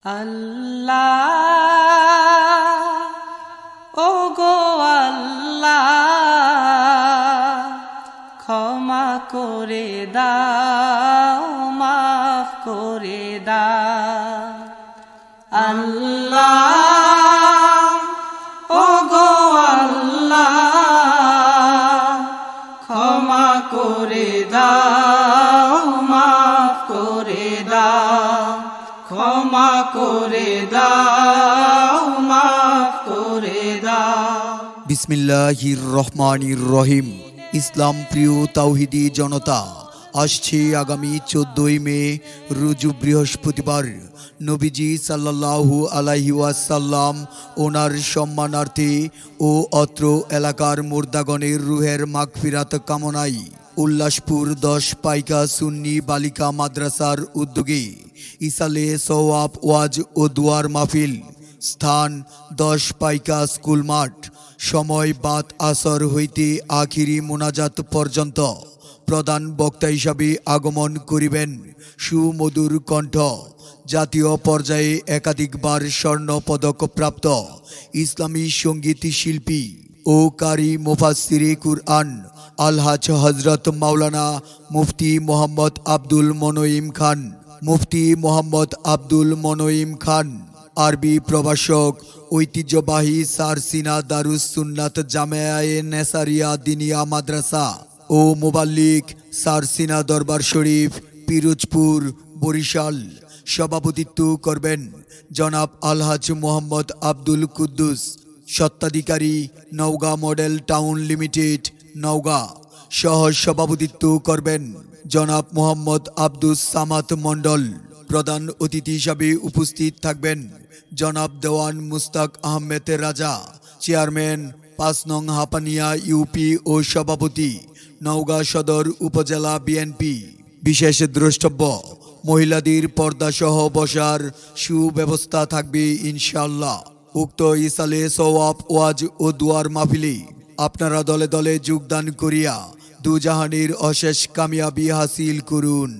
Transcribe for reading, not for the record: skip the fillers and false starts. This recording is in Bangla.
আল্লাহ ও গো আল্লাহ, ক্ষমা করে দাও, মাফ করে দাও। আল্লাহ ও গো আল্লাহ, ক্ষমা করে দাও, মাফ করে দাও, ক্ষমা করে দাও, মাফ করে দাও। বিসমিল্লাহির রহমানির রহিম। ইসলাম প্রিয় তাওহিদি জনতা, আসছে আগামী 14ই মে রোজ বৃহস্পতিবার নবীজি সাল্লাল্লাহু আলাইহি ওয়াসাল্লাম ওনার সম্মানার্থে ও অত্র এলাকার মুর্দাগণের রুহের মাগফিরাত কামনায় উল্লাসপুর 10 পাইকা সুন্নি বালিকা মাদ্রাসার উদ্যোগে ইসালে সওয়াব ওয়াজ ও দুয়ার মাহফিল। স্থান 10 পাইকা স্কুল মাঠ। সময় বাত আসর হইতে আখিরি মোনাজাত পর্যন্ত। প্রধান বক্তা হিসাবে আগমন করিবেন সুমধুর কণ্ঠ, জাতীয় পর্যায়ে একাধিকবার স্বর্ণ পদক প্রাপ্ত ইসলামী সঙ্গীত শিল্পী ও কারি মুফাসসিরে কুরআন আলহাজ হযরত মাওলানা মুফতি মোহাম্মদ আব্দুল মনঈম খান। মুফতি মোহাম্মদ আব্দুল মনঈম খান আরবি প্রভাষক, ঐতিহ্যবাহী সারসিনা দারুস সুন্নাত জামেয়ায়ে নেসারিয়া দিনিয়া মাদ্রাসা ও মুবাল্লিগ সারসিনা দরবার শরীফ, পিরোজপুর, বরিশাল। সভাপতিত্ব করবেন জনাব আলহাজ মোহাম্মদ আব্দুল কুদ্দুস, স্বত্বাধিকারী Naogaon model town limited, Naogaon. সহ সভাপতিত্ব করবেন জনাব মোহাম্মদ আব্দুস সামাদ মণ্ডল। প্রধান অতিথি হিসাবে উপস্থিত থাকবেন জনাব দেওয়ান মুস্তাক আহমেদ রাজা, চেয়ারম্যান 5 নং হাপানিয়া ইউপি ও সভাপতি নওগাঁ সদর উপজেলা বিএনপি। বিশেষ দ্রষ্টব্য, মহিলাদের পর্দাসহ বসার সুব্যবস্থা থাকবে ইনশাআল্লাহ। উক্ত ইসালে সওয়াব ওয়াজ ও দুয়ার মাহফিলে আপনারা দলে দলে যোগদান করিয়া দুজাহানের অশেষ কামিয়াবি হাসিল করুন।